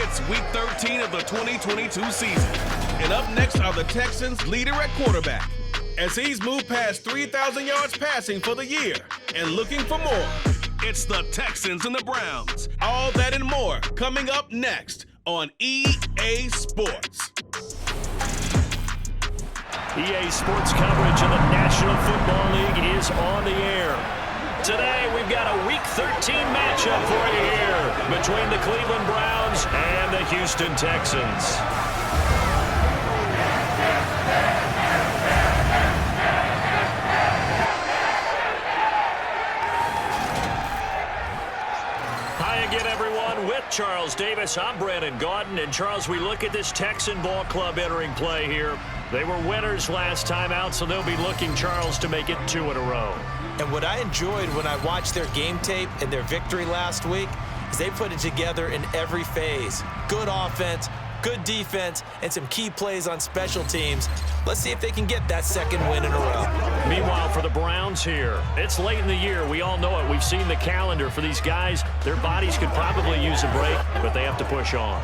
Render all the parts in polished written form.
It's Week 13 of the 2022 season. And up next are the Texans' leader at quarterback, as he's moved past 3,000 yards passing for the year and looking for more. It's the Texans and the Browns. All that and more coming up next on EA Sports. EA Sports coverage of the National Football League is on the air. Today, we've got a Week 13 matchup for you here between the Cleveland Browns and the Houston Texans. Hi again, everyone. With Charles Davis, I'm Brandon Gaudin. And, Charles, we look at this Texan ball club entering play here. They were winners last time out, so they'll be looking, Charles, to make it 2 in a row. And what I enjoyed when I watched their game tape and their victory last week is they put it together in every phase. Good offense, good defense, and some key plays on special teams. Let's see if they can get that second win in a row. Meanwhile, for the Browns here, it's late in the year. We all know it. We've seen the calendar for these guys. Their bodies could probably use a break, but they have to push on.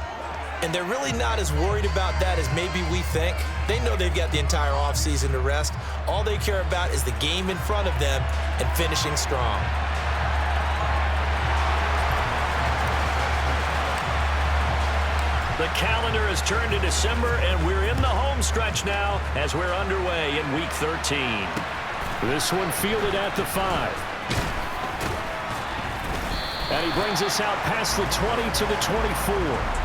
And they're really not as worried about that as maybe we think. They know they've got the entire offseason to rest. All they care about is the game in front of them and finishing strong. The calendar has turned to December, and we're in the home stretch now as we're underway in Week 13. This one fielded at the 5. And he brings us out past the 20 to the 24.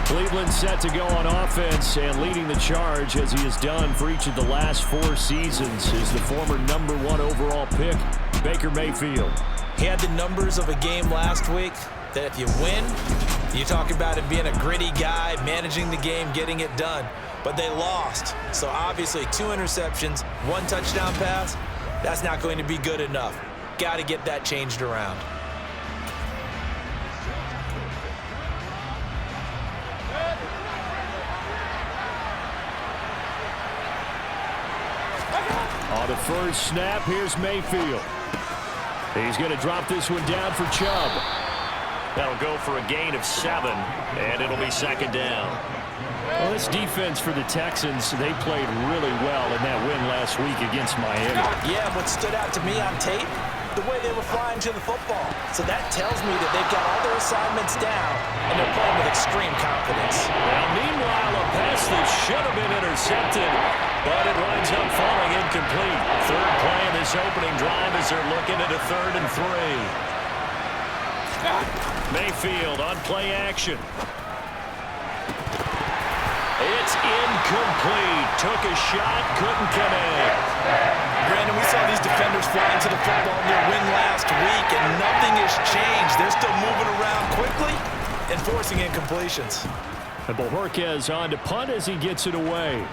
Cleveland set to go on offense, and leading the charge, as he has done for each of the last 4 seasons, is the former #1 overall pick, Baker Mayfield. He had the numbers of a game last week that if you win, you talk about him being a gritty guy, managing the game, getting it done. But they lost. So obviously 2 interceptions, 1 touchdown pass, that's not going to be good enough. Got to get that changed around. On the first snap, here's Mayfield. He's going to drop this one down for Chubb. That'll go for a gain of 7, and it'll be 2nd down. Well, this defense for the Texans, they played really well in that win last week against Miami. Yeah, what stood out to me on tape, the way they were flying to the football. So that tells me that they've got all their assignments down, and they're playing with extreme confidence. Now, meanwhile, a pass that should have been intercepted, but it winds up falling incomplete. Third play in this opening drive as they're looking at a 3rd and 3. Mayfield on play action. It's incomplete. Took a shot, couldn't connect. Brandon, we saw these defenders flying to the football in their win last week, and nothing has changed. They're still moving around quickly and forcing incompletions. And Bojorquez on to punt as he gets it away.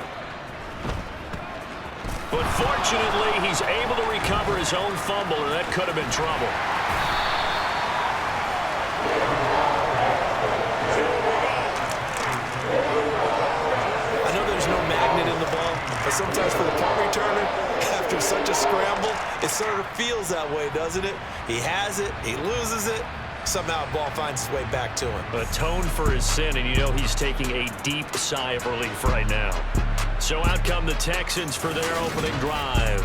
But fortunately, he's able to recover his own fumble, and that could have been trouble. I know there's no magnet in the ball, but sometimes for the punt returner, after such a scramble, it sort of feels that way, doesn't it? He has it, he loses it, somehow the ball finds its way back to him. Atoned for his sin, and you know he's taking a deep sigh of relief right now. So out come the Texans for their opening drive.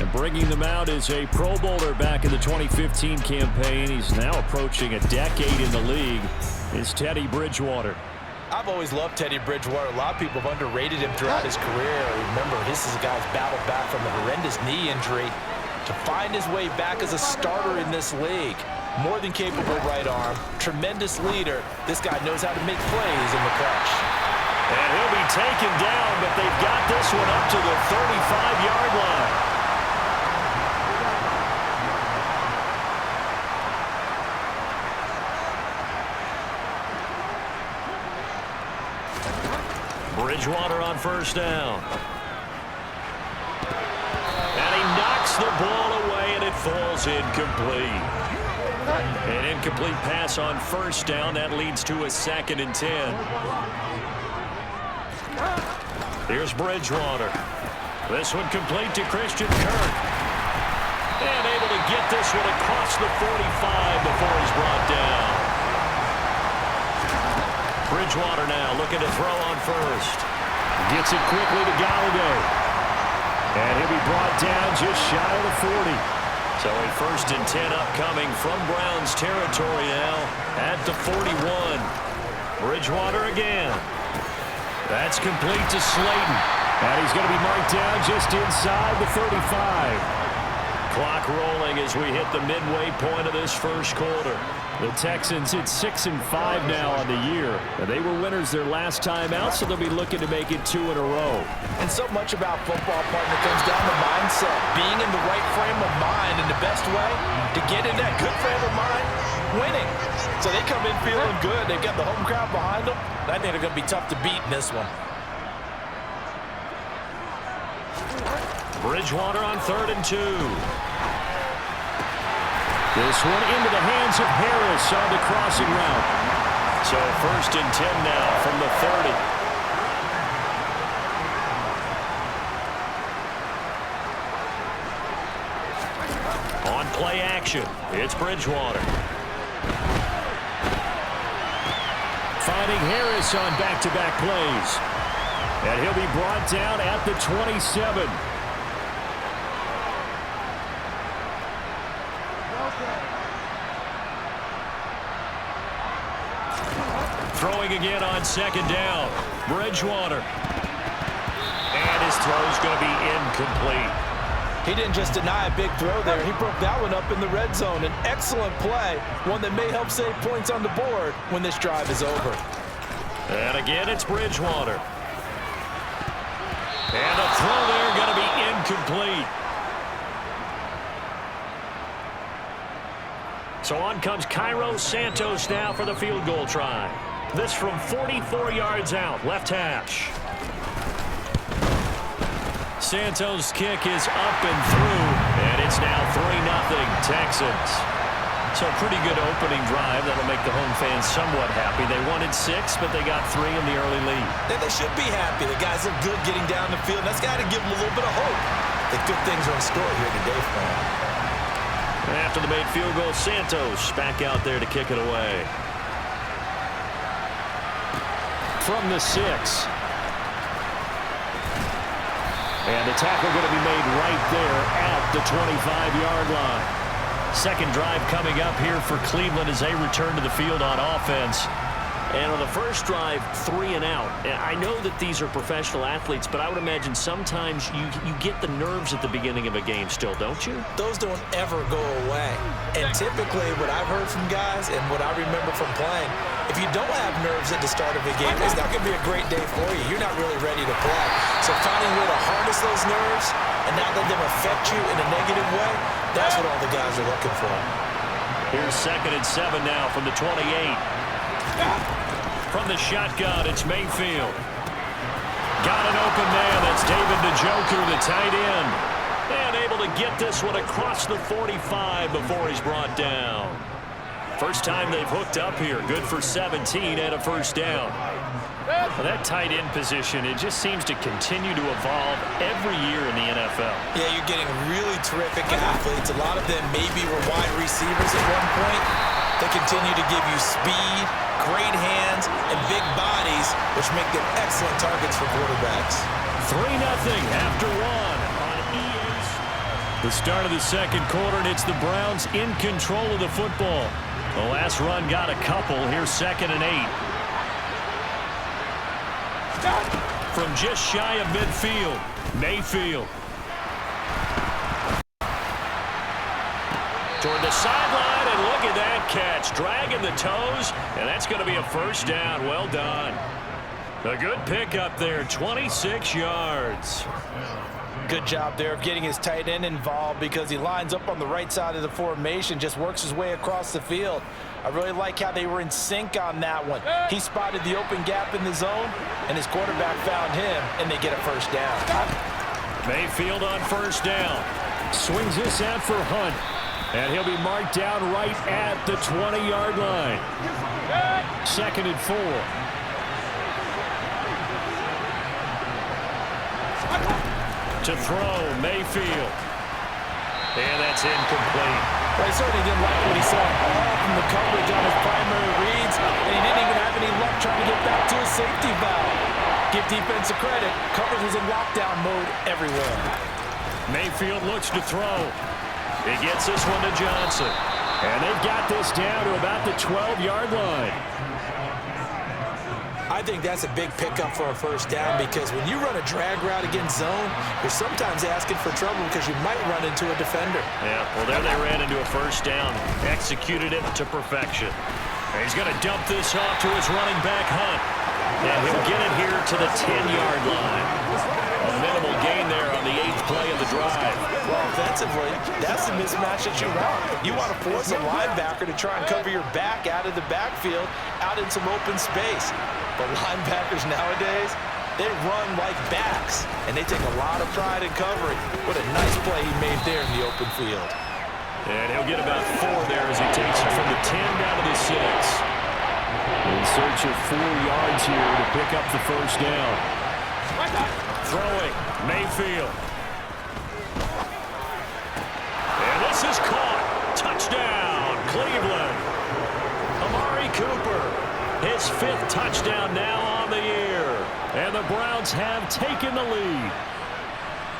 And bringing them out is a Pro Bowler back in the 2015 campaign. He's now approaching a decade in the league. It's Teddy Bridgewater. I've always loved Teddy Bridgewater. A lot of people have underrated him throughout his career. Remember, this is a guy who's battled back from a horrendous knee injury to find his way back as a starter in this league. More than capable right arm, tremendous leader. This guy knows how to make plays in the clutch. And he'll be taken down, but they've got this one up to the 35-yard line. Bridgewater on first down. And he knocks the ball away, and it falls incomplete. An incomplete pass on first down. That leads to a 2nd and 10. Here's Bridgewater. This one complete to Christian Kirk. And able to get this one across the 45 before he's brought down. Bridgewater now looking to throw on first. Gets it quickly to Galladay. And he'll be brought down just shy of the 40. So a 1st and 10 upcoming from Browns territory now at the 41. Bridgewater again. That's complete to Slayton. And he's going to be marked down just inside the 35. Clock rolling as we hit the midway point of this first quarter. The Texans hit 6-5 now on the year. They were winners their last time out, so they'll be looking to make it 2 in a row. And so much about football, partner, comes down to mindset. Being in the right frame of mind, and the best way to get in that good frame of mind, winning. So they come in feeling good. They've got the home crowd behind them. I think they're going to be tough to beat in this one. Bridgewater on 3rd and 2. This one into the hands of Harris on the crossing route. So 1st and 10 now from the 30. On play action, it's Bridgewater. Finding Harris on back-to-back plays. And he'll be brought down at the 27. Throwing again on 2nd down. Bridgewater. And his throw's going to be incomplete. He didn't just deny a big throw there. He broke that one up in the red zone. An excellent play. One that may help save points on the board when this drive is over. And again, it's Bridgewater. And a throw there going to be incomplete. So on comes Cairo Santos now for the field goal try. This from 44 yards out, left hash. Santos' kick is up and through, and it's now 3-0 Texans. So a pretty good opening drive. That'll make the home fans somewhat happy. They wanted 6, but they got 3 in the early lead. And they should be happy. The guys look good getting down the field. That's got to give them a little bit of hope that good things are in store here today for them. And after the made field goal, Santos back out there to kick it away. From the 6. And the tackle going to be made right there at the 25-yard line. Second drive coming up here for Cleveland as they return to the field on offense. And on the first drive, 3 and out. I know that these are professional athletes, but I would imagine sometimes you get the nerves at the beginning of a game still, don't you? Those don't ever go away. And typically what I've heard from guys and what I remember from playing, if you don't have nerves at the start of a game, it's not going to be a great day for you. You're not really ready to play. So finding a way to harness those nerves and not let them affect you in a negative way, that's what all the guys are looking for. Here's 2nd and 7 now from the 28. From the shotgun, it's Mayfield. Got an open man. That's David Njoku, the tight end. And able to get this one across the 45 before he's brought down. First time they've hooked up here. Good for 17 and a first down. Well, that tight end position, it just seems to continue to evolve every year in the NFL. Yeah, you're getting really terrific athletes. A lot of them maybe were wide receivers at one point. They continue to give you speed, great hands, and big bodies, which make them excellent targets for quarterbacks. 3-0 after 1 on EA's. The start of the second quarter, and it's the Browns in control of the football. The last run got a couple. Here's 2nd and 8. From just shy of midfield, Mayfield. Toward the sideline, and look at that catch. Dragging the toes, and that's going to be a first down. Well done. A good pickup there, 26 yards. Good job there of getting his tight end involved because he lines up on the right side of the formation, just works his way across the field. I really like how they were in sync on that one. He spotted the open gap in the zone, and his quarterback found him, and they get a first down. Mayfield on first down. Swings this out for Hunt. And he'll be marked down right at the 20-yard line. 2nd and 4. To throw, Mayfield. And that's incomplete. Well, I certainly didn't like what he saw all from the coverage on his primary reads, and he didn't even have any luck trying to get back to his safety valve. Give defense a credit. Coverage was in lockdown mode everywhere. Mayfield looks to throw. He gets this one to Johnson. And they've got this down to about the 12-yard line. I think that's a big pickup for a first down because when you run a drag route against zone, you're sometimes asking for trouble because you might run into a defender. Yeah, well, there they ran into a first down. Executed it to perfection. And he's going to dump this off to his running back, Hunt. And he'll get it here to the 10-yard line. A minimal gain there on the 8th play of the drive. Well, offensively, that's the mismatch that you want. You want to force a linebacker to try and cover your back out of the backfield, out in some open space. But linebackers nowadays, they run like backs, and they take a lot of pride in covering. What a nice play he made there in the open field. And he'll get about 4 there as he takes it from the 10 down to the 6. In search of 4 yards here to pick up the first down. Throwing, Mayfield. And this is caught. Touchdown, Cleveland. Amari Cooper, his 5th touchdown now on the year. And the Browns have taken the lead.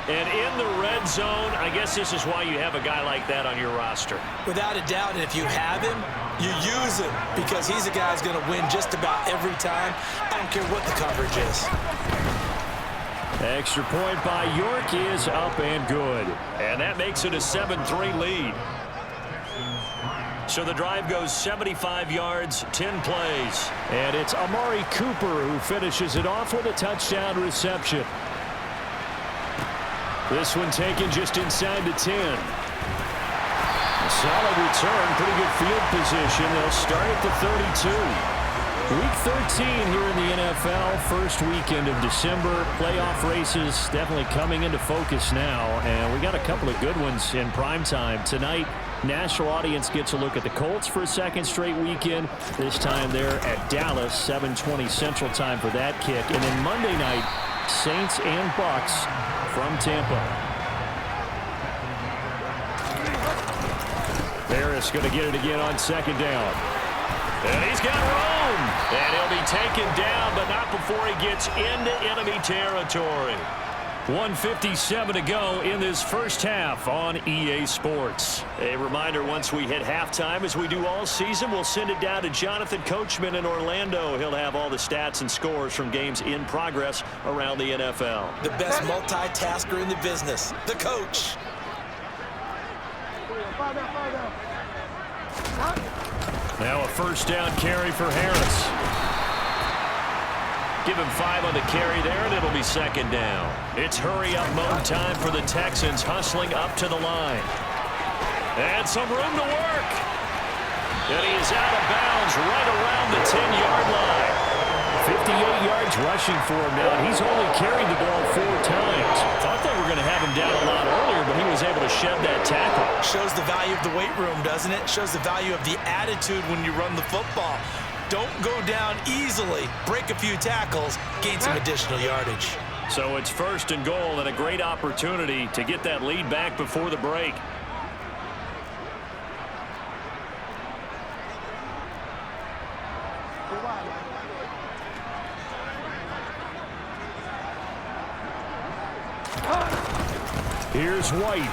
And in the red zone, I guess this is why you have a guy like that on your roster. Without a doubt, and if you have him, you use him because he's a guy who's going to win just about every time. I don't care what the coverage is. Extra point by York is up and good. And that makes it a 7-3 lead. So the drive goes 75 yards, 10 plays. And it's Amari Cooper who finishes it off with a touchdown reception. This one taken just inside the 10. A solid return, pretty good field position. They'll start at the 32. Week 13 here in the NFL, first weekend of December. Playoff races definitely coming into focus now, and we got a couple of good ones in prime time. Tonight, national audience gets a look at the Colts for a second straight weekend. This time they're at Dallas, 7:20 Central Time for that kick. And then Monday night, Saints and Bucks from Tampa. Harris going to get it again on second down. And he's got room. And he'll be taken down, but not before he gets into enemy territory. 1:57 to go in this first half on EA Sports. A reminder, once we hit halftime, as we do all season, we'll send it down to Jonathan Coachman in Orlando. He'll have all the stats and scores from games in progress around the NFL. The best multitasker in the business, the coach. Now a first down carry for Harris. Give him 5 on the carry there, and it'll be second down. It's hurry-up mode time for the Texans, hustling up to the line. And some room to work. And he is out of bounds right around the 10-yard line. 58 yards rushing for him now, and he's only carried the ball 4 times. Thought they were going to have him down a lot earlier, but he was able to shed that tackle. Shows the value of the weight room, doesn't it? Shows the value of the attitude when you run the football. Don't go down easily. Break a few tackles, gain some additional yardage. So it's first and goal and a great opportunity to get that lead back before the break. Here's White.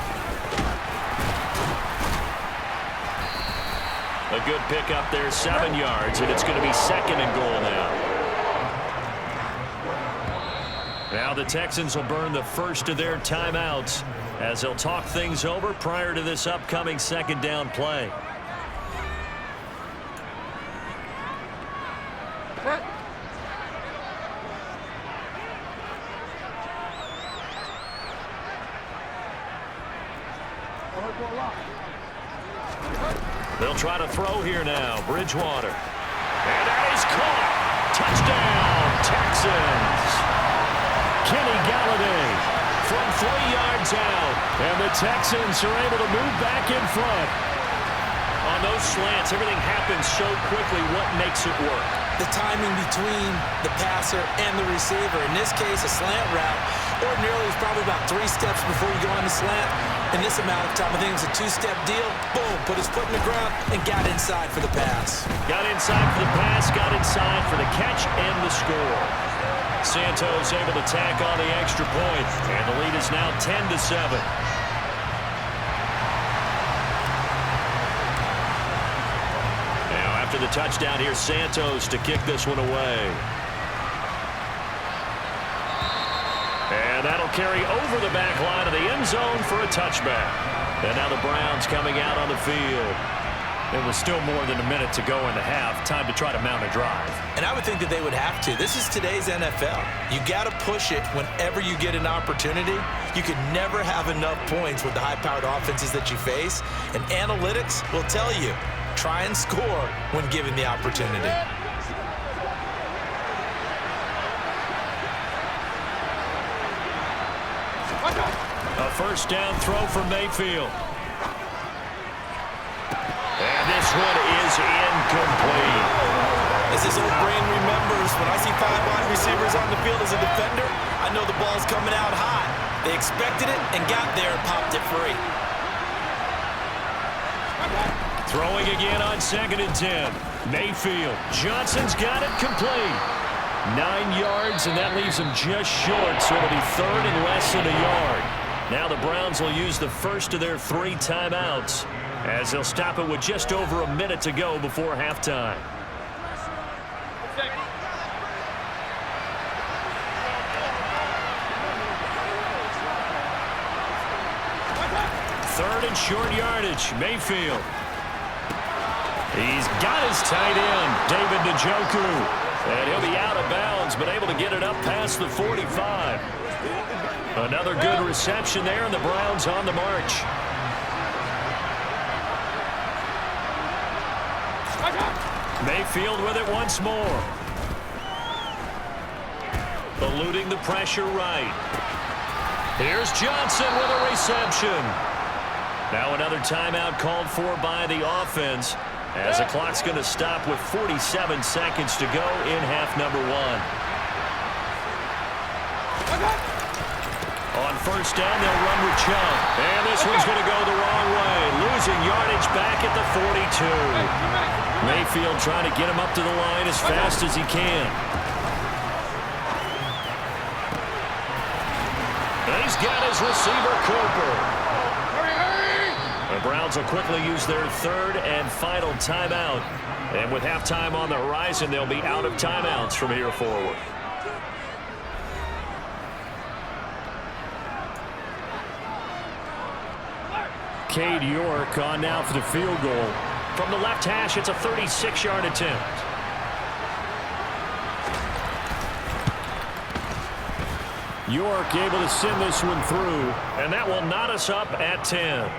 A good pickup there, 7 yards, and it's going to be second and goal now. Now the Texans will burn the first of their timeouts as they'll talk things over prior to this upcoming second down play. They'll try to throw here now. Bridgewater. And that is caught. Touchdown, Texans. Kenny Galladay from 3 yards out. And the Texans are able to move back in front. On those slants, everything happens so quickly. What makes it work? The timing between the passer and the receiver. In this case, a slant route. Ordinarily, it's probably about 3 steps before you go on the slant. In this amount of time, I think it's a 2-step deal. Boom, put his foot in the ground and got inside for the pass. Got inside for the pass, got inside for the catch and the score. Santos able to tack on the extra point, and the lead is now 10-7. Now after the touchdown, here's Santos to kick this one away. And that'll carry over the back line of the end zone for a touchback. And now the Browns coming out on the field. There was still more than a minute to go in the half. Time to try to mount a drive. And I would think that they would have to. This is today's NFL. You got to push it whenever you get an opportunity. You can never have enough points with the high-powered offenses that you face. And analytics will tell you, try and score when given the opportunity. A first down throw for Mayfield. And this one is incomplete. As his old brain remembers, when I see 5 wide receivers on the field as a defender, I know the ball's coming out hot. They expected it and got there and popped it free. Throwing again on 2nd and 10. Mayfield. Johnson's got it complete. 9 yards, and that leaves him just short, so it'll be 3rd and less than a yard. Now the Browns will use the first of their 3 timeouts, as they'll stop it with just over a minute to go before halftime. Third and short yardage. Mayfield. He's got his tight end, David Njoku. And he'll be out of bounds, but able to get it up past the 45. Another good reception there, and the Browns on the march. Mayfield with it once more. Eluding the pressure right. Here's Johnson with a reception. Now another timeout called for by the offense, as the clock's going to stop with 47 seconds to go in half number 1. On first down, they'll run with Chilom. And this one's going to go the wrong way. Losing yardage back at the 42. Mayfield trying to get him up to the line as fast as he can. And he's got his receiver, Cooper. The Browns will quickly use their 3rd and final timeout. And with halftime on the horizon, they'll be out of timeouts from here forward. Cade York on now for the field goal. From the left hash, it's a 36-yard attempt. York able to send this one through, and that will knot us up at 10.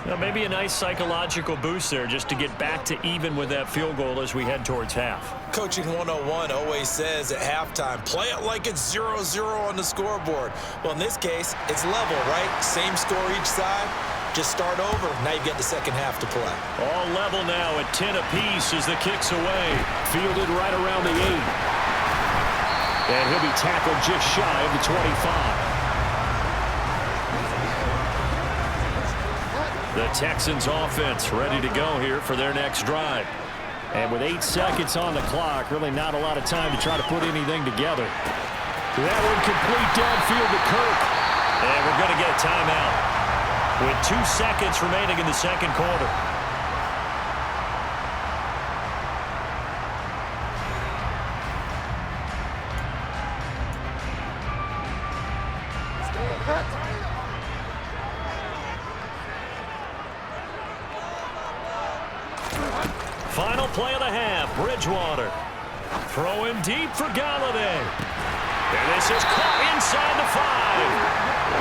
Now, maybe a nice psychological boost there just to get back to even with that field goal as we head towards half. Coaching 101 always says at halftime, play it like it's 0-0 on the scoreboard. Well, in this case, it's level, right? Same score each side. Just start over. Now you get the second half to play. All level now at 10 apiece as the kick's away. Fielded right around the 8. And he'll be tackled just shy of the 25. The Texans offense ready to go here for their next drive. And with 8 seconds on the clock, really not a lot of time to try to put anything together. That one complete downfield to Kirk. And we're going to get a timeout with 2 seconds remaining in the second quarter. Final play of the half, Bridgewater. Throwing deep for Galladay. And this is caught inside the 5.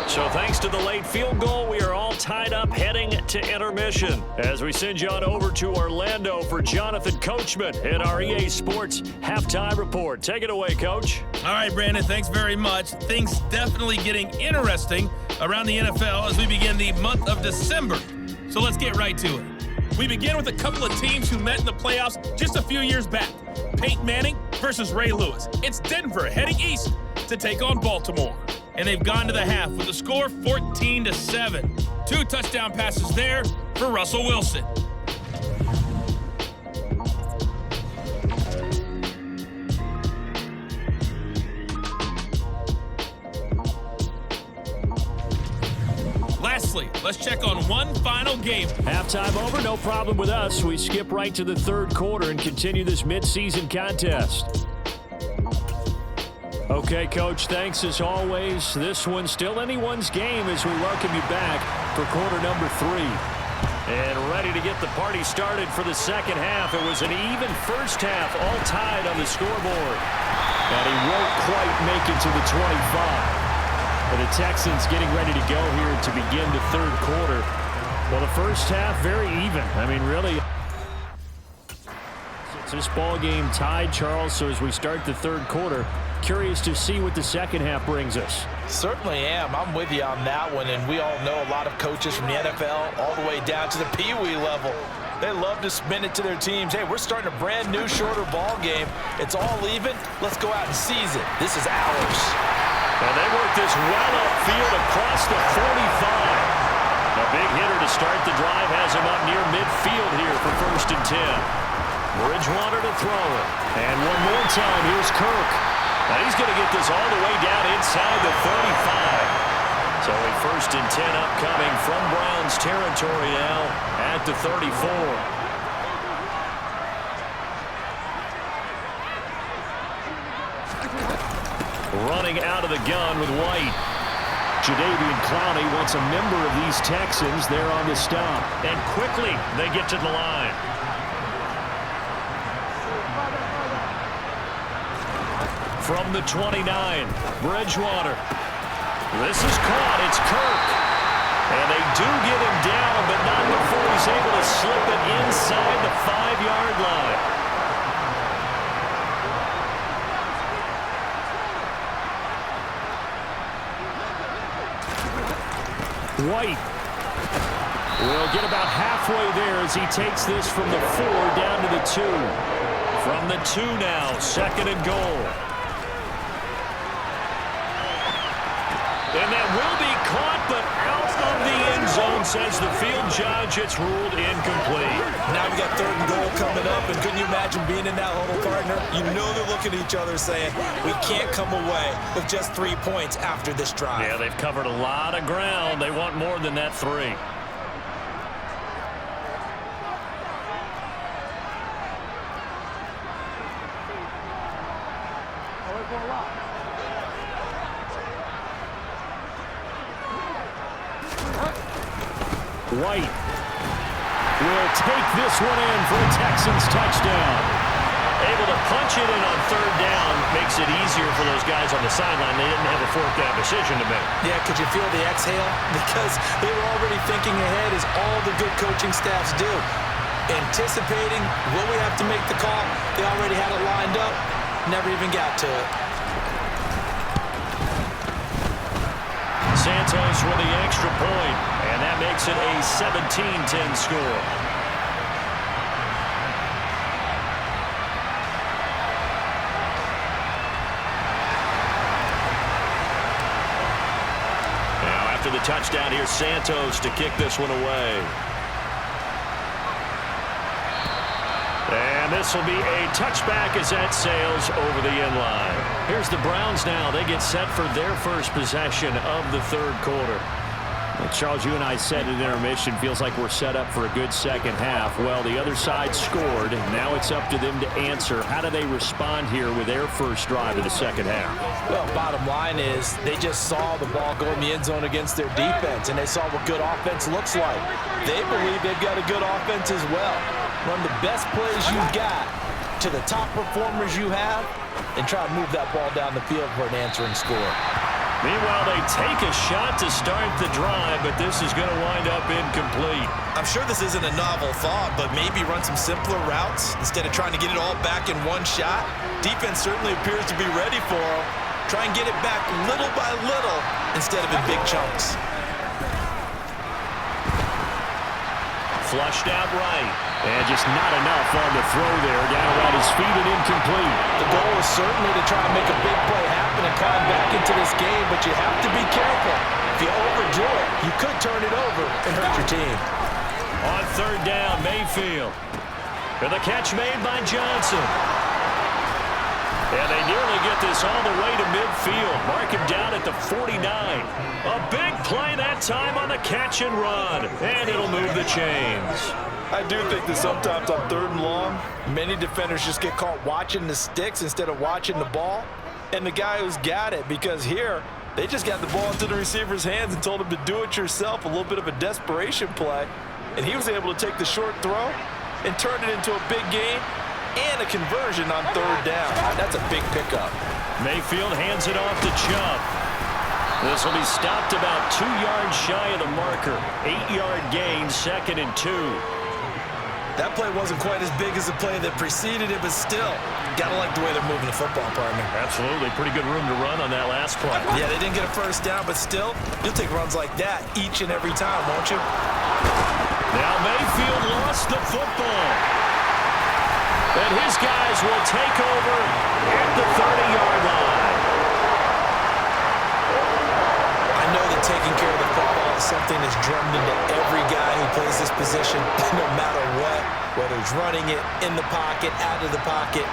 So thanks to the late field goal, we are all tied up heading to intermission as we send you on over to Orlando for Jonathan Coachman in our EA Sports Halftime Report. Take it away, Coach. All right, Brandon, thanks very much. Things definitely getting interesting around the NFL as we begin the month of December. So let's get right to it. We begin with a couple of teams who met in the playoffs just a few years back. Peyton Manning versus Ray Lewis. It's Denver heading east to take on Baltimore. And they've gone to the half with a score 14-7. 2 touchdown passes there for Russell Wilson. Lastly, let's check on one final game. Halftime over, no problem with us. We skip right to the third quarter and continue this midseason contest. Okay, Coach, thanks as always. This one's still anyone's game as we welcome you back for quarter number 3. And ready to get the party started for the second half. It was an even first half, all tied on the scoreboard. And he won't quite make it to the 25. But the Texans getting ready to go here to begin the third quarter. Well, the first half, very even. I mean, really, it's this ball game tied, Charles. So as we start the third quarter, curious to see what the second half brings us. Certainly am. I'm with you on that one. And we all know a lot of coaches from the NFL all the way down to the Pee Wee level. They love to spin it to their teams. Hey, we're starting a brand new, shorter ball game. It's all even. Let's go out and seize it. This is ours. And they work this well upfield across the 45. A big hitter to start the drive has him up near midfield here for 1st and 10. Bridgewater to throw it. And one more time, here's Kirk. Now he's going to get this all the way down inside the 35. So a 1st and 10 upcoming from Browns territory now at the 34. Running out of the gun with White. Jadeveon Clowney wants a member of these Texans there on the stop. And quickly they get to the line. From the 29, Bridgewater. This is caught. It's Kirk. And they do get him down, but not before he's able to slip it inside the 5-yard line. White will get about halfway there as he takes this from the 4 down to the 2. From the 2 now, 2nd and goal. And that will be caught, but out of the end zone, says the field judge. It's ruled incomplete. Now we got 3rd and goal coming up, and couldn't you imagine being in that huddle, partner? You know they're looking at each other saying, we can't come away with just 3 points after this drive. Yeah, they've covered a lot of ground. They want more than that 3. White will take this one in for a Texans touchdown. Able to punch it in on 3rd down. Makes it easier for those guys on the sideline. They didn't have a 4th down decision to make. Yeah, could you feel the exhale? Because they were already thinking ahead, as all the good coaching staffs do. Anticipating, will we have to make the call? They already had it lined up. Never even got to it. Santos with the extra point, and that makes it a 17-10 score. Now after the touchdown, here's Santos to kick this one away. And this will be a touchback as that sails over the end line. Here's the Browns now. They get set for their first possession of the third quarter. Well, Charles, you and I said at intermission, feels like we're set up for a good second half. Well, the other side scored. Now it's up to them to answer. How do they respond here with their first drive of the second half? Well, bottom line is they just saw the ball go in the end zone against their defense, and they saw what good offense looks like. They believe they've got a good offense as well. Run the best plays you've got to the top performers you have, and try to move that ball down the field for an answering score. Meanwhile, they take a shot to start the drive, but this is going to wind up incomplete. I'm sure this isn't a novel thought, but maybe run some simpler routes instead of trying to get it all back in one shot. Defense certainly appears to be ready for them. Try and get it back little by little instead of in big chunks. flushed out right. And just not enough on the throw there. Down around his feet and incomplete. The goal is certainly to try and make a big play happen and climb back into this game, but you have to be careful. If you overdo it, you could turn it over and hurt your team. On third down, Mayfield. And the catch made by Johnson. And they nearly get this all the way to midfield. Mark him down at the 49. A big play that time on the catch and run. And it'll move the chains. I do think that sometimes on third and long, many defenders just get caught watching the sticks instead of watching the ball. And the guy who's got it, because here, they just got the ball into the receiver's hands and told him to do it yourself, a little bit of a desperation play. And he was able to take the short throw and turn it into a big gain and a conversion on third down. That's a big pickup. Mayfield hands it off to Chubb. This will be stopped about 2 yards shy of the marker. 8-yard gain, 2nd and 2. That play wasn't quite as big as the play that preceded it, but still, gotta like the way they're moving the football, partner. Absolutely. Pretty good room to run on that last play. Yeah, they didn't get a first down, but still, you'll take runs like that each and every time, won't you? Now Mayfield lost the football. And his guys will take over at the 30-yard line. I know that taking care of the football is something that's drummed into every guy who plays this position, no matter what, whether he's running it, in the pocket, out of the pocket.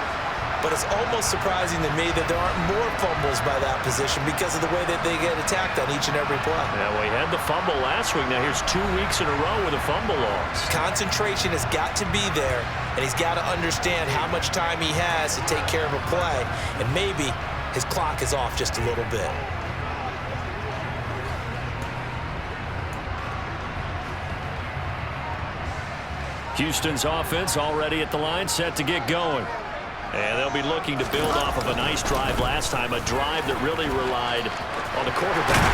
But it's almost surprising to me that there aren't more fumbles by that position because of the way that they get attacked on each and every play. Yeah, we had the fumble last week. Now here's 2 weeks in a row with a fumble loss. Concentration has got to be there, and he's got to understand how much time he has to take care of a play, and maybe his clock is off just a little bit. Houston's offense already at the line, set to get going. And they'll be looking to build off of a nice drive last time, a drive that really relied on the quarterback.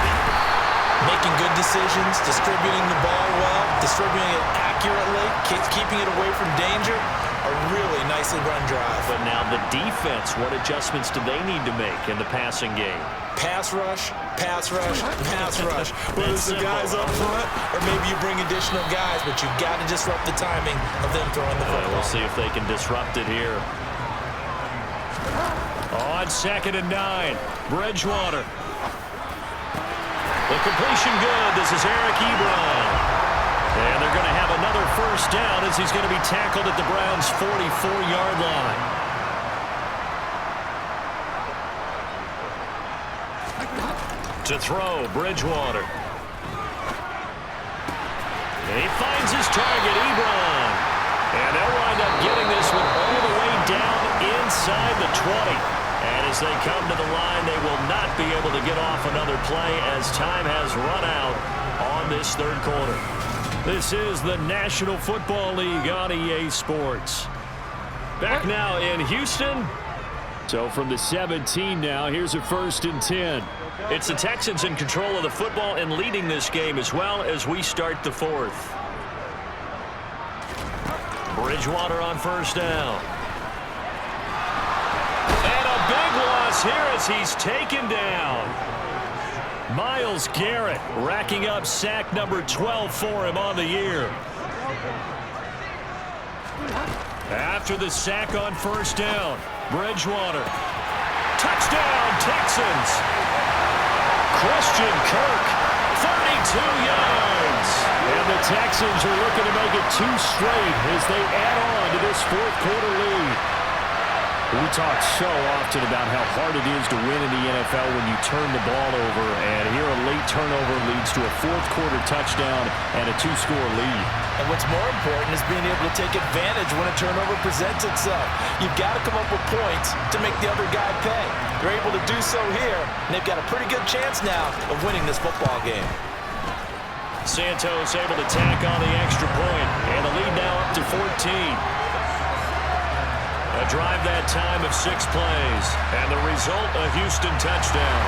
Making good decisions, distributing the ball well, distributing it accurately, keeping it away from danger. A really nicely run drive. But now the defense, what adjustments do they need to make in the passing game? Pass rush, pass rush, pass rush. Whether it's the guys up front or maybe you bring additional guys, but you've got to disrupt the timing of them throwing the football. We'll see if they can disrupt it here. On 2nd and 9, Bridgewater. The completion good. This is Eric Ebron. And they're going to have another first down as he's going to be tackled at the Browns' 44-yard line. To throw, Bridgewater. And he finds his target, Ebron. And they'll wind up getting this one all the way down inside the 20. And as they come to the line, they will not be able to get off another play as time has run out on this third quarter. This is the National Football League on EA Sports. Back now in Houston. So from the 17 now, here's a 1st and 10. It's the Texans in control of the football and leading this game as well as we start the 4th. Bridgewater on 1st down. And a big loss here as he's taken down. Myles Garrett racking up sack number 12 for him on the year. After the sack on 1st down, Bridgewater. Touchdown, Texans. Christian Kirk, 32 yards. And the Texans are looking to make it 2 straight as they add on to this 4th quarter lead. We talk so often about how hard it is to win in the NFL when you turn the ball over, and here a late turnover leads to a 4th quarter touchdown and a 2-score lead. And what's more important is being able to take advantage when a turnover presents itself. You've got to come up with points to make the other guy pay. They're able to do so here, and they've got a pretty good chance now of winning this football game. Santos able to tack on the extra point, and the lead now up to 14. A drive that time of 6 plays, and the result, a Houston touchdown.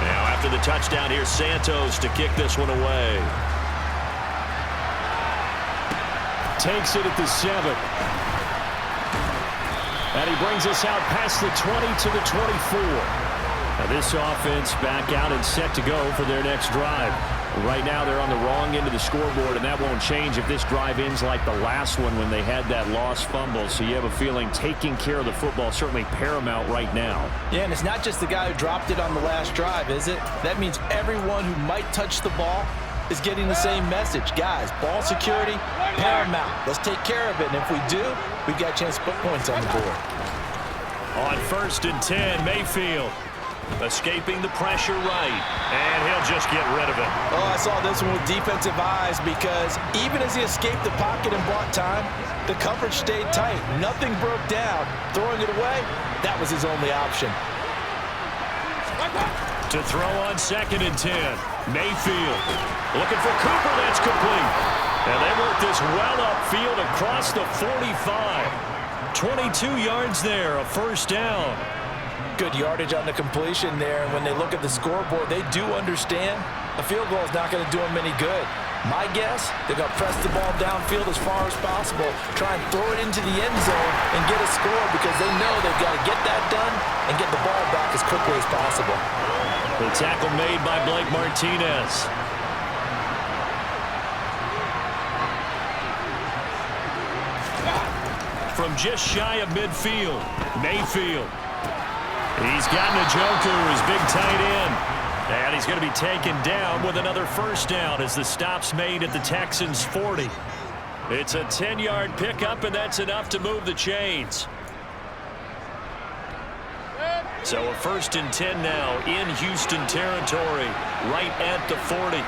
Now after the touchdown, here's Santos to kick this one away. Takes it at the 7. And he brings us out past the 20 to the 24. Now this offense back out and set to go for their next drive. Right now they're on the wrong end of the scoreboard, and that won't change if this drive ends like the last one when they had that lost fumble. So you have a feeling taking care of the football certainly paramount right now. Yeah, and it's not just the guy who dropped it on the last drive, is it? That means everyone who might touch the ball is getting the same message. Guys, ball security, paramount. Let's take care of it, and if we do, we've got a chance to put points on the board. On 1st and 10, Mayfield escaping the pressure right, and he'll just get rid of it. Oh, I saw this one with defensive eyes because even as he escaped the pocket and bought time, the coverage stayed tight. Nothing broke down. Throwing it away, that was his only option. To throw on 2nd and 10, Mayfield looking for Cooper. That's complete. And they work this well upfield across the 45. 22 yards there, a 1st down. Good yardage on the completion there. And when they look at the scoreboard, they do understand a field goal is not going to do them any good. My guess, they're going to press the ball downfield as far as possible, try and throw it into the end zone and get a score because they know they've got to get that done and get the ball back as quickly as possible. The tackle made by Blake Martinez. From just shy of midfield, Mayfield. He's got Njoku, his big tight end. And he's going to be taken down with another 1st down as the stop's made at the Texans' 40. It's a 10-yard pickup, and that's enough to move the chains. So a 1st and 10 now in Houston territory, right at the 40.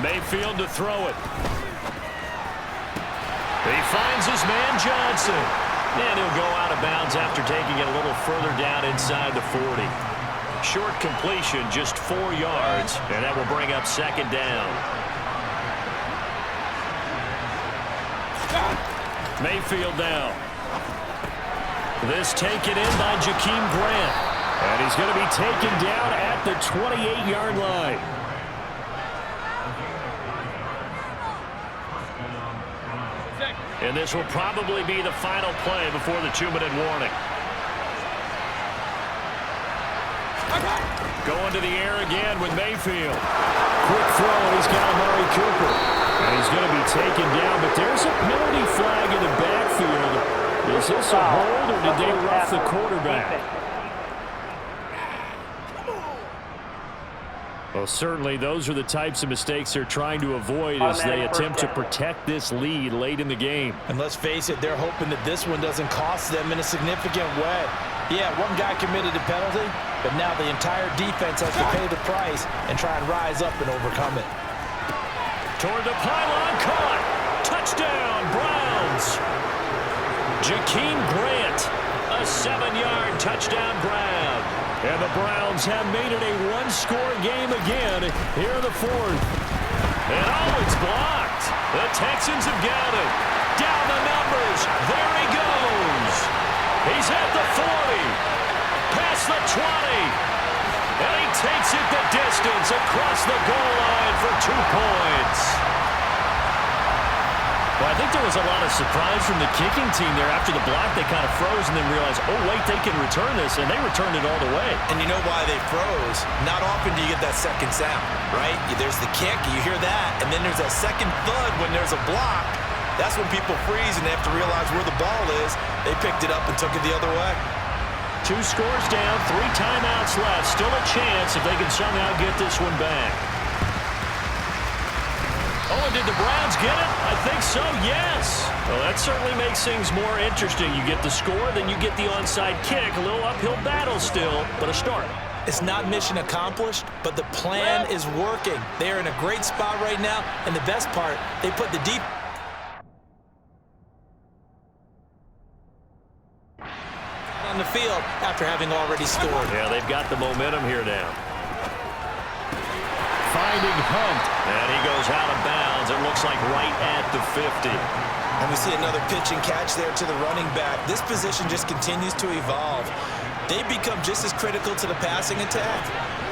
Mayfield to throw it. He finds his man Johnson. And he'll go out of bounds after taking it a little further down inside the 40. Short completion, just 4 yards, and that will bring up 2nd down. Mayfield now. This taken in by Jakeem Grant. And he's going to be taken down at the 28-yard line. And this will probably be the final play before the 2-minute warning. Going to the air again with Mayfield. Quick throw, and he's got Amari Cooper. And he's going to be taken down, but there's a penalty flag in the backfield. Is this a hold, or did they rough the quarterback? Well, certainly those are the types of mistakes they're trying to avoid as they attempt to protect this lead late in the game. And let's face it, they're hoping that this one doesn't cost them in a significant way. Yeah, one guy committed a penalty, but now the entire defense has to pay the price and try and rise up and overcome it. Toward the pylon, caught. Touchdown, Browns. Jakeem Grant, a 7-yard touchdown grab. And the Browns have made it a one-score game again here in the 4th. And oh, it's blocked. The Texans have got it. Down the numbers. There he goes. He's at the 40. Past the 20. And he takes it the distance across the goal line for 2 points. Well, I think there was a lot of surprise from the kicking team there. After the block, they kind of froze and then realized, oh, wait, they can return this, and they returned it all the way. And you know why they froze? Not often do you get that second sound, right? There's the kick, you hear that, and then there's that second thud when there's a block. That's when people freeze and they have to realize where the ball is. They picked it up and took it the other way. 2 scores down, 3 timeouts left. Still a chance if they can somehow get this one back. Oh, and did the Browns get it? I think so, yes. Well, that certainly makes things more interesting. You get the score, then you get the onside kick. A little uphill battle still, but a start. It's not mission accomplished, but the plan is working. They're in a great spot right now, and the best part, they put the deep on the field after having already scored. Yeah, they've got the momentum here now. Finding Hunt, and he goes out of bounds. It looks like right at the 50. And we see another pitch and catch there to the running back. This position just continues to evolve. They become just as critical to the passing attack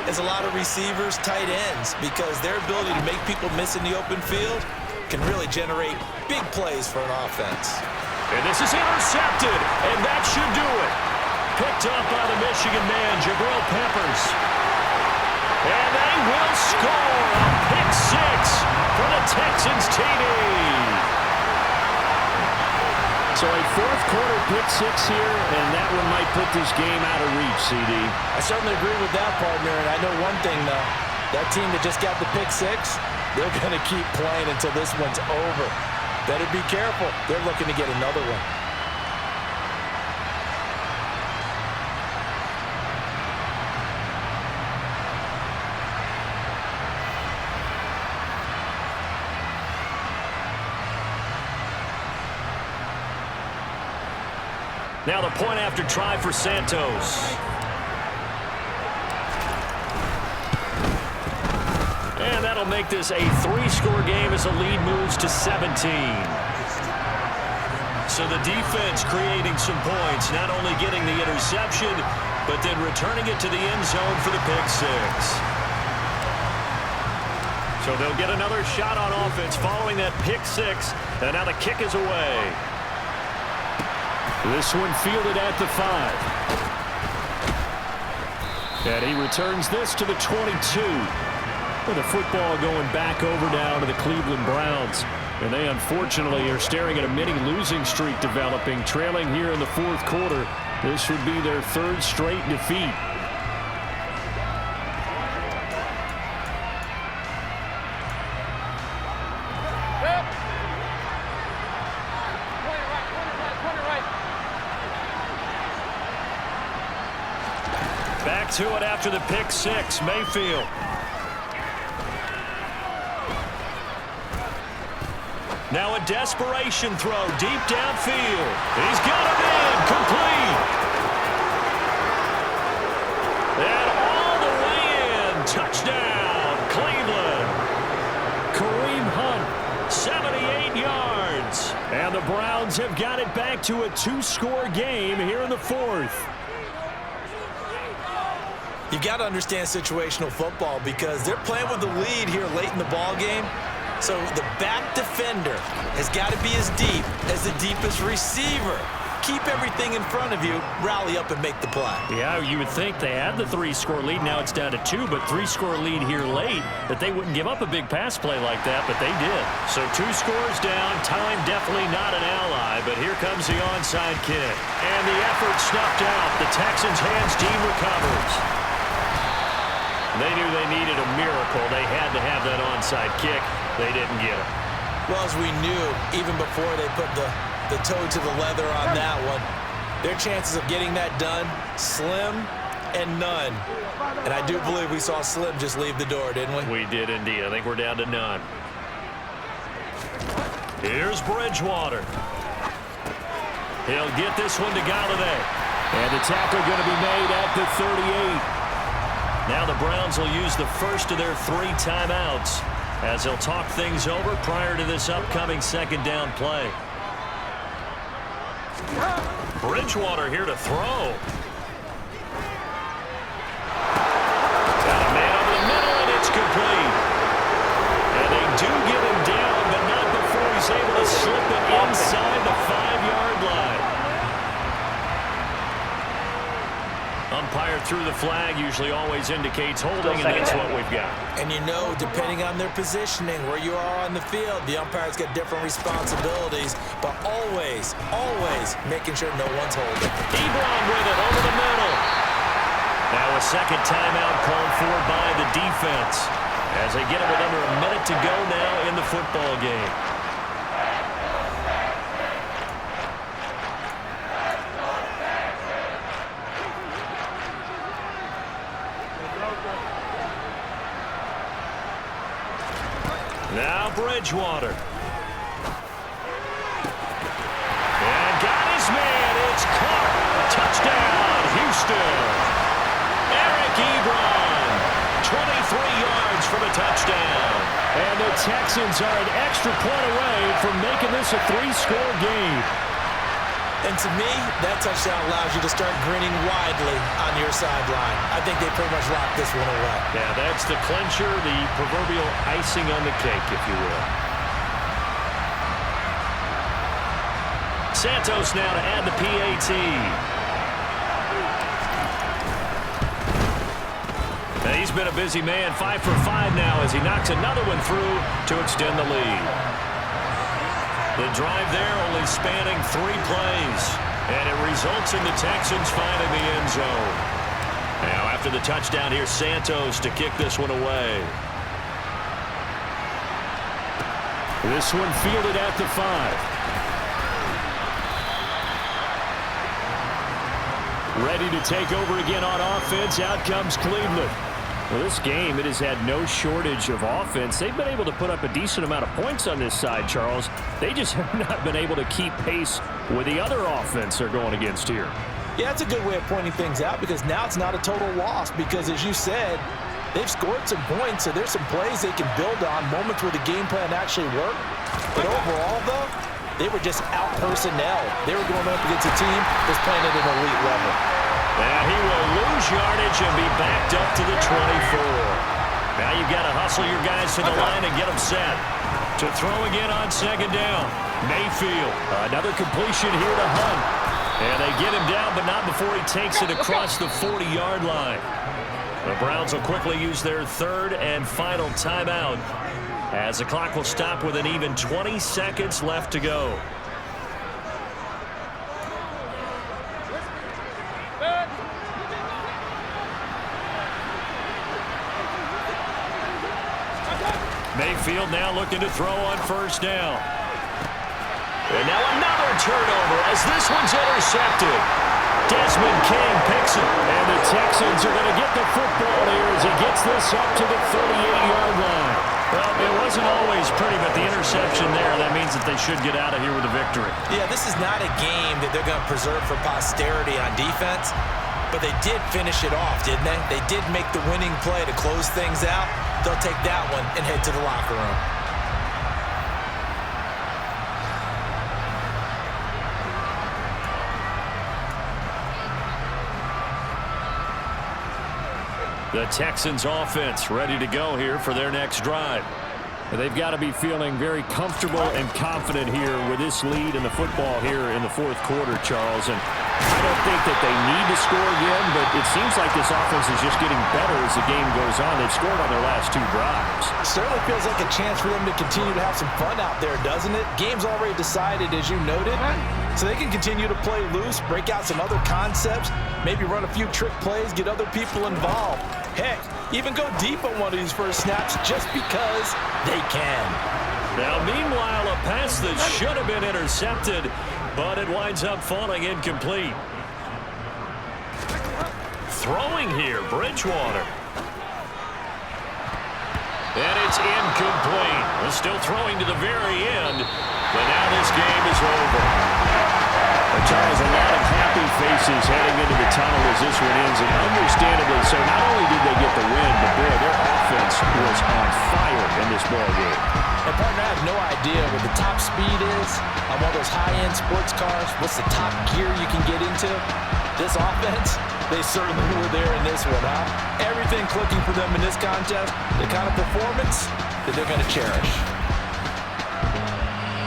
as a lot of receivers, tight ends, because their ability to make people miss in the open field can really generate big plays for an offense. And this is intercepted, and that should do it. Picked up by the Michigan man, Jabril Peppers. And they will score a pick six for the Texans TD. So a fourth quarter pick six here, and that one might put this game out of reach, CD. I certainly agree with that, partner, and I know one thing, though. That team that just got the pick six, they're going to keep playing until this one's over. Better be careful. They're looking to get another one. Now the point after try for Santos. And that'll make this a three-score game as the lead moves to 17. So the defense creating some points, not only getting the interception, but then returning it to the end zone for the pick six. So they'll get another shot on offense following that pick six, and now the kick is away. This one fielded at the 5. And he returns this to the 22. With the football going back over now to the Cleveland Browns. And they unfortunately are staring at a mini losing streak developing, trailing here in the fourth quarter. This would be their third straight defeat. Back to it after the pick six, Mayfield. Now a desperation throw deep downfield. He's got him in, complete. And all the way in, touchdown, Cleveland. Kareem Hunt, 78 yards. And the Browns have got it back to a two-score game here in the fourth. You've got to understand situational football because they're playing with the lead here late in the ball game. So the back defender has got to be as deep as the deepest receiver. Keep everything in front of you, rally up and make the play. Yeah, you would think they had the three-score lead. Now it's down to two, but three-score lead here late, that they wouldn't give up a big pass play like that, but they did. So two scores down, time definitely not an ally, but here comes the onside kick. And the effort snuffed out. The Texans' hands team recovers. They knew they needed a miracle. They had to have that onside kick. They didn't get it. Well, as we knew, even before they put the toe to the leather on that one, their chances of getting that done, slim and none. And I do believe we saw Slim just leave the door, didn't we? We did indeed. I think we're down to none. Here's Bridgewater. He'll get this one to Galladay. And the tackle going to be made at the 38. Now the Browns will use the first of their 3 timeouts as they'll talk things over prior to this upcoming second down play. Bridgewater here to throw. Got a man over the middle, and it's complete. And they do give him down, but not before he's able to slip it inside the 5-yard line. Umpire threw the flag, usually always indicates holding, and that's what we've got. And you know, depending on their positioning, where you are on the field, the umpire's got different responsibilities, but always, always making sure no one's holding. Ebron with it over the middle. Now a second timeout called for by the defense as they get it with under a minute to go now in the football game. Now Bridgewater. And got his man. It's caught. Touchdown, Houston. Eric Ebron, 23 yards from a touchdown. And the Texans are an extra point away from making this a 3-score game. And to me, that touchdown allows you to start grinning widely on your sideline. I think they pretty much locked this one away. Yeah, that's the clincher, the proverbial icing on the cake, if you will. Santos now to add the PAT. And he's been a busy man, 5 for 5 now as he knocks another one through to extend the lead. The drive there only spanning 3 plays, and it results in the Texans finding the end zone. Now after the touchdown, here's Santos to kick this one away. This one fielded at the 5. Ready to take over again on offense. Out comes Cleveland. Well, this game, it has had no shortage of offense. They've been able to put up a decent amount of points on this side, Charles. They just have not been able to keep pace with the other offense they're going against here. Yeah, that's a good way of pointing things out because now it's not a total loss because, as you said, they've scored some points, so there's some plays they can build on, moments where the game plan actually worked. But overall, though, they were just out-personnelled. They were going up against a team that's playing at an elite level. And he will lose yardage and be backed up to the 24. Now you've got to hustle your guys to the line and get them set. To throw again on second down. Mayfield, another completion here to Hunt. And they get him down, but not before he takes it across the 40-yard line. The Browns will quickly use their third and final timeout as the clock will stop with an even 20 seconds left to go. Mayfield now looking to throw on first down. And now another turnover as this one's intercepted. Desmond King picks it. And the Texans are going to get the football here as he gets this up to the 38-yard line. Well, it wasn't always pretty, but the interception there, that means that they should get out of here with a victory. Yeah, this is not a game that they're going to preserve for posterity on defense, but they did finish it off, didn't they? They did make the winning play to close things out. They'll take that one and head to the locker room. The Texans offense ready to go here for their next drive. They've got to be feeling very comfortable and confident here with this lead in the football here in the fourth quarter, Charles. And I don't think that they need to score again, but it seems like this offense is just getting better as the game goes on. They've scored on their last 2 drives. Certainly feels like a chance for them to continue to have some fun out there, doesn't it? Game's already decided, as you noted, so they can continue to play loose, break out some other concepts, maybe run a few trick plays, get other people involved. Heck, even go deep on one of these first snaps just because they can. Now, meanwhile, a pass that should have been intercepted, but it winds up falling incomplete. Throwing here, Bridgewater. And it's incomplete. We're still throwing to the very end, but now this game is over. Charles, a lot of happy faces heading into the tunnel as this one ends, and understandably so. Not only did they get the win, but boy, their offense was on fire in this ball game. And partner, I have no idea what the top speed is on one of those high-end sports cars. What's the top gear you can get into? This offense, they certainly were there in this one, huh? Everything clicking for them in this contest, the kind of performance that they're going to cherish.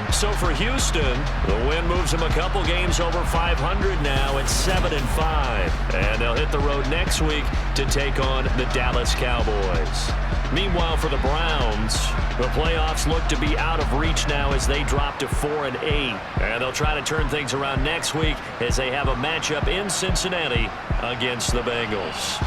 So for Houston, the win moves them a couple games over 500 now at 7-5. And they'll hit the road next week to take on the Dallas Cowboys. Meanwhile, for the Browns, the playoffs look to be out of reach now as they drop to 4-8. And they'll try to turn things around next week as they have a matchup in Cincinnati against the Bengals.